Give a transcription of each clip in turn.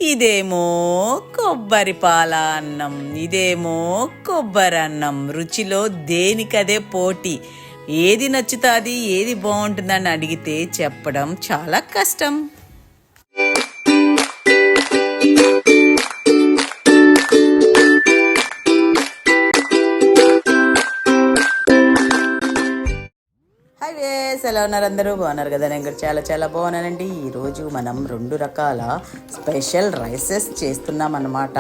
ఇదేమో కొబ్బరి పాల అన్నం, ఇదేమో కొబ్బరి అన్నం. రుచిలో దేనికదే పోటీ. ఏది నచ్చుతుంది, ఏది బాగుంటుందని అడిగితే చెప్పడం చాలా కష్టం. ఎలా ఉన్నారు? అందరూ బాగున్నారు కదా? నేను కూడా చాలా చాలా బాగున్నానండి. ఈరోజు మనం 2 రకాల స్పెషల్ రైసెస్ చేస్తున్నాం అన్నమాట.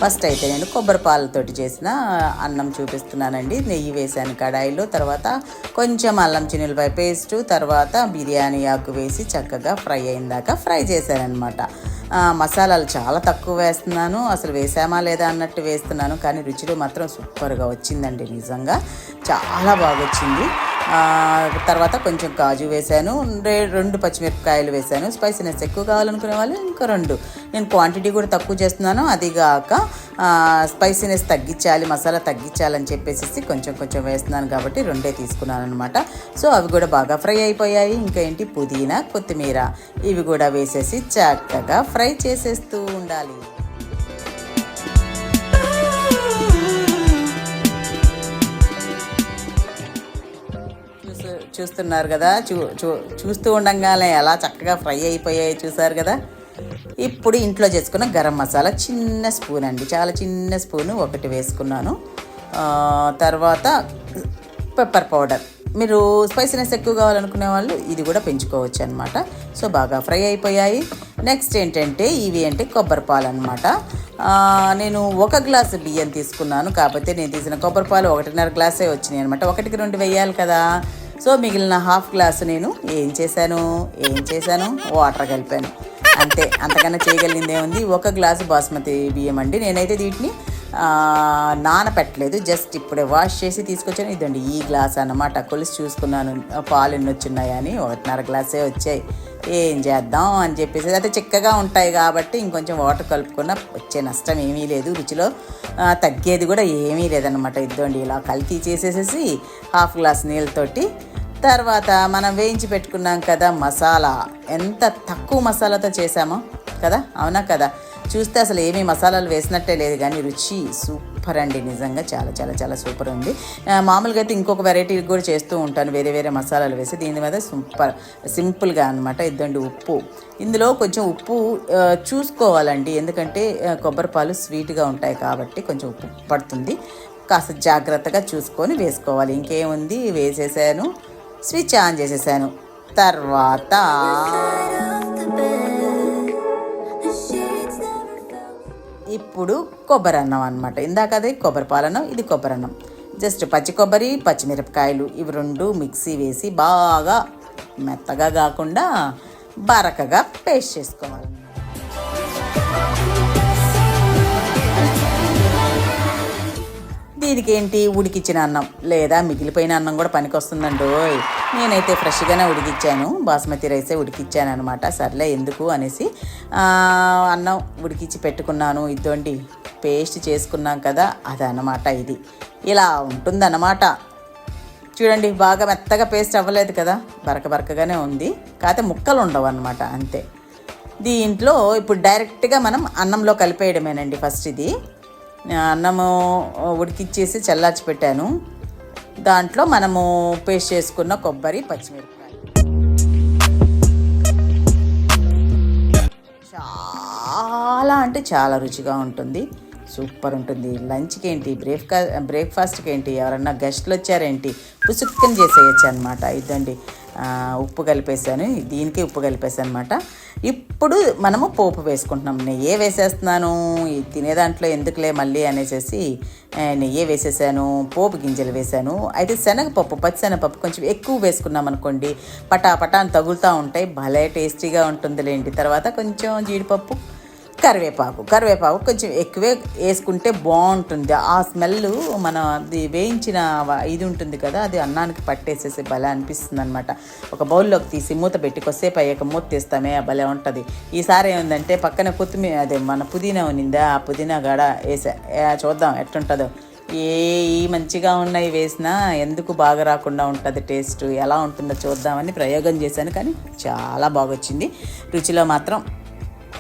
ఫస్ట్ అయితే నేను కొబ్బరి పాలతోటి చేసిన అన్నం చూపిస్తున్నానండి. నెయ్యి వేసాను కడాయిలో, తర్వాత కొంచెం అల్లం చిన్నులపాయ పేస్టు, తర్వాత బిర్యానీ ఆకు వేసి చక్కగా ఫ్రై అయిందాకా ఫ్రై చేశానమాట. మసాలాలు చాలా తక్కువ వేస్తున్నాను, అసలు వేసామా లేదా అన్నట్టు వేస్తున్నాను, కానీ రుచిలో మాత్రం సూపర్గా వచ్చిందండి. నిజంగా చాలా బాగా వచ్చింది. తర్వాత కొంచెం కాజు వేసాను, 2 పచ్చిమిరపకాయలు వేసాను. స్పైసీనెస్ ఎక్కువ కావాలనుకునే వాళ్ళు ఇంకా 2. నేను క్వాంటిటీ కూడా తక్కువ చేస్తున్నాను. అదిగాక స్పైసీనెస్ తగ్గించాలి, మసాలా తగ్గించాలని చెప్పేసి కొంచెం కొంచెం వేస్తున్నాను కాబట్టి 2 తీసుకున్నాను అనమాట. సో అవి కూడా బాగా ఫ్రై అయిపోయాయి. ఇంకా ఏంటి, పుదీనా, కొత్తిమీర ఇవి కూడా వేసేసి చక్కగా ఫ్రై చేసేస్తూ ఉండాలి. చూస్తున్నారు కదా, చూస్తూ ఉండంగానే ఎలా చక్కగా ఫ్రై అయిపోయాయి చూసారు కదా. ఇప్పుడు ఇంట్లో చేసుకున్న గరం మసాలా చిన్న స్పూన్ అండి, చాలా చిన్న స్పూను 1 వేసుకున్నాను. తర్వాత పెప్పర్ పౌడర్, మీరు స్పైసీనెస్ ఎక్కువ కావాలనుకునే వాళ్ళు ఇది కూడా పెంచుకోవచ్చు అనమాట. సో బాగా ఫ్రై అయిపోయాయి. నెక్స్ట్ ఏంటంటే ఇవి అంటే కొబ్బరి పాలు అనమాట. నేను 1 గ్లాసు బియ్యం తీసుకున్నాను, కాకపోతే నేను తీసిన కొబ్బరి పాలు 1.5 గ్లాసే వచ్చినాయి అనమాట. 1కి 2 వేయాలి కదా. సో మిగిలిన హాఫ్ గ్లాసు నేను ఏం చేశాను, వాటర్ కలిపాను అంతే. అంతకన్నా చేయగలిగింది ఏముంది. 1 గ్లాసు బాస్మతి బియ్యం అండి. నేనైతే వీటిని నానపెట్టలేదు, జస్ట్ ఇప్పుడే వాష్ చేసి తీసుకొచ్చాను. ఇదండి ఈ గ్లాస్ అన్నమాట. కొలిసి చూసుకున్నాను పాలు ఎన్ని వచ్చినాయని, 1.5 గ్లాసే వచ్చాయి. ఏం చేద్దాం అని చెప్పేసి, అయితే చిక్కగా ఉంటాయి కాబట్టి ఇంకొంచెం వాటర్ కలుపుకున్న వచ్చే నష్టం ఏమీ లేదు, రుచిలో తగ్గేది కూడా ఏమీ లేదనమాట. ఇద్దండి ఇలా కలిపి చేసేసేసి హాఫ్ గ్లాస్ నీళ్ళతోటి, తర్వాత మనం వేయించి పెట్టుకున్నాం కదా మసాలా, ఎంత తక్కువ మసాలాతో చేసామో కదా, అవునా కదా. చూస్తే అసలు ఏమీ మసాలాలు వేసినట్టే లేదు, కానీ రుచి సూపర్ అండి. నిజంగా చాలా చాలా చాలా సూపర్ ఉంది. మామూలుగా అయితే ఇంకొక వెరైటీ కూడా చేస్తూ ఉంటాను, వేరే వేరే మసాలాలు వేసి. దీని మీద సూపర్ సింపుల్గా అనమాట. ఇద్దండి ఉప్పు, ఇందులో కొంచెం ఉప్పు చూసుకోవాలండి, ఎందుకంటే కొబ్బరి పాలు స్వీట్గా ఉంటాయి కాబట్టి కొంచెం ఉప్పు పడుతుంది. కాస్త జాగ్రత్తగా చూసుకొని వేసుకోవాలి. ఇంకేముంది, వేసేసాను, స్విచ్ ఆన్ చేసేసాను. తర్వాత ఇప్పుడు కొబ్బరి అన్నం అనమాట. ఇందాక అది కొబ్బరి పాలన్నం, ఇది కొబ్బరి అన్నం. జస్ట్ పచ్చి కొబ్బరి, పచ్చిమిరపకాయలు ఇవి 2 మిక్సీ వేసి బాగా మెత్తగా కాకుండా బరకగా పేస్ట్ చేసుకోవాలి. దీనికి ఏంటి, ఉడికిచ్చిన అన్నం లేదా మిగిలిపోయిన అన్నం కూడా పనికి వస్తుందండి. నేనైతే ఫ్రెష్గానే ఉడికిచ్చాను, బాస్మతి రైసే ఉడికిచ్చాను అనమాట. సర్లే ఎందుకు అనేసి అన్నం ఉడికిచ్చి పెట్టుకున్నాను. ఇదండి పేస్ట్ చేసుకున్నాం కదా, అదనమాట. ఇది ఇలా ఉంటుందన్నమాట. చూడండి, బాగా మెత్తగా పేస్ట్ అవ్వలేదు కదా, బరకగానే ఉంది, కాకపోతే ముక్కలు ఉండవు అనమాట, అంతే. దీంట్లో ఇప్పుడు డైరెక్ట్గా మనం అన్నంలో కలిపేయడమేనండి. ఫస్ట్ ఇది అన్నము ఉడికిచ్చేసి చల్లార్చి పెట్టాను. దాంట్లో మనము పేస్ట్ చేసుకున్న కొబ్బరి, పచ్చిమిరపకాయ చాలా అంటే చాలా రుచిగా ఉంటుంది, సూపర్ ఉంటుంది. లంచ్కి ఏంటి, బ్రేక్ఫాస్ట్కి ఏంటి, ఎవరన్నా గెస్ట్లు వచ్చారేంటి, పుసుక్కని చేసేయచ్చు అనమాట. ఇదండి ఉప్పు కలిపేసాను, దీనికి ఉప్పు కలిపేసాను అనమాట. ఇప్పుడు మనము పోపు వేసుకుంటున్నాం. నెయ్యే వేసేస్తున్నాను, తినేదాంట్లో ఎందుకులే మళ్ళీ అనేసి నెయ్యే వేసేసాను. పోపు గింజలు వేసాను. అయితే శనగపప్పు, పచ్చిశనగపప్పు కొంచెం ఎక్కువ వేసుకున్నాం అనుకోండి, పటా అని తగులుతూ ఉంటాయి, భలే టేస్టీగా ఉంటుందిలేండి. తర్వాత కొంచెం జీడిపప్పు, కరివేపాకు కొంచెం ఎక్కువే వేసుకుంటే బాగుంటుంది. ఆ స్మెల్ మన అది వేయించిన ఇది ఉంటుంది కదా, అది అన్నానికి పట్టేసేసి భలే అనిపిస్తుంది అనమాట. ఒక బౌల్లోకి తీసి మూత పెట్టి కొద్దిసేపు అయ్యాక మూత తీస్తామే, భలే ఉంటుంది. ఈసారి ఏముందంటే పక్కన కొత్తిమీర, అదే మన పుదీనా ఉన్నిందా, ఆ పుదీనా గడ వేసా, చూద్దాం ఎట్టుంటుందో. మంచిగా ఉన్నాయి వేసినా ఎందుకు బాగా రాకుండా ఉంటుంది, టేస్ట్ ఎలా ఉంటుందో చూద్దామని ప్రయోగం చేశాను, కానీ చాలా బాగా వచ్చింది. రుచిలో మాత్రం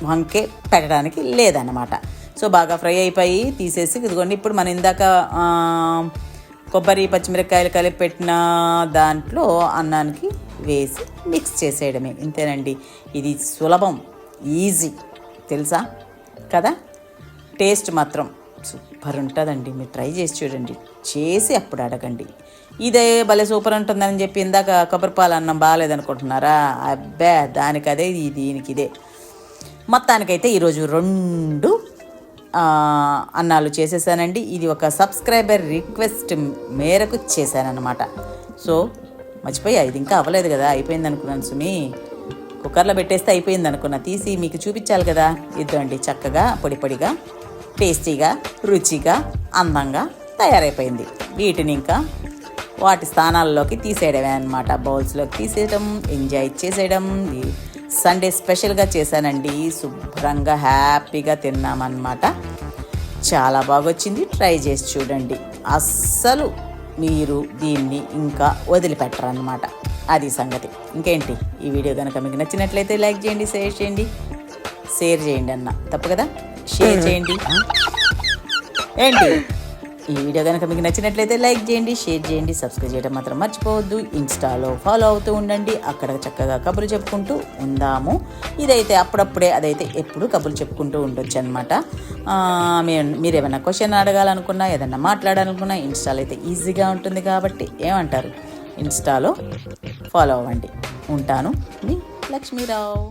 వంకే పెట్టడానికి లేదన్నమాట. సో బాగా ఫ్రై అయిపోయి తీసేసి ఇదిగోండి. ఇప్పుడు మనం ఇందాక కొబ్బరి పచ్చిమిరపకాయలు కలిపి పెట్టిన దాంట్లో అన్నానికి వేసి మిక్స్ చేసేయడమే, ఇంతేనండి. ఇది సులభం, ఈజీ, తెలుసా కదా. టేస్ట్ మాత్రం సూపర్ ఉంటుందండి. మీరు ట్రై చేసి చూడండి, చేసి అప్పుడు అడగండి. ఇదే భలే సూపర్ ఉంటుందని చెప్పి ఇందాక కొబ్బరిపాలు అన్నం బాగాలేదనుకుంటున్నారా? అబ్బే, దానికి అదే, దీనికి ఇదే. మొత్తానికైతే ఈరోజు 2 అన్నాలు చేసేసానండి. ఇది ఒక సబ్స్క్రైబర్ రిక్వెస్ట్ మేరకు చేశానన్నమాట. సో మర్చిపోయా, ఇది ఇంకా అవ్వలేదు కదా, అయిపోయింది అనుకున్నాను సుమి. కుక్కర్లో పెట్టేస్తే అయిపోయింది అనుకున్నా, తీసి మీకు చూపించాలి కదా. ఇద్దండి, చక్కగా పొడి పొడిగా, టేస్టీగా, రుచిగా, అందంగా తయారైపోయింది. వీటిని ఇంకా వాటి స్థానాల్లోకి తీసేయడమే అనమాట. బౌల్స్లోకి తీసేయడం, ఎంజాయ్ చేసేయడం. సండే స్పెషల్గా చేశానండి. శుభ్రంగా హ్యాపీగా తిన్నామన్నమాట. చాలా బాగొచ్చింది, ట్రై చేసి చూడండి. అస్సలు మీరు దీన్ని ఇంకా వదిలిపెట్టరన్నమాట. అది సంగతి. ఇంకేంటి, ఈ వీడియో కనుక మీకు నచ్చినట్లయితే లైక్ చేయండి, షేర్ చేయండి అన్న తప్పు కదా, షేర్ చేయండి. ఏంటి, ఈ వీడియో కనుక మీకు నచ్చినట్లయితే లైక్ చేయండి, షేర్ చేయండి, సబ్స్క్రైబ్ చేయడం మాత్రం మర్చిపోవద్దు. ఇన్స్టాలో ఫాలో అవుతూ ఉండండి. అక్కడ చక్కగా కబుర్లు చెప్పుకుంటూ ఉందాము. ఇదైతే అప్పుడప్పుడే, అదైతే ఎప్పుడు కబుర్లు చెప్పుకుంటూ ఉండొచ్చు అనమాట. మీరు ఏమైనా క్వశ్చన్ అడగాలనుకున్నా, ఏదన్నా మాట్లాడాలనుకున్నా ఇన్స్టాలో అయితే ఈజీగా ఉంటుంది కాబట్టి ఏమంటారు, ఇన్స్టాలో ఫాలో అవ్వండి. ఉంటాను, మీ లక్ష్మీరావు.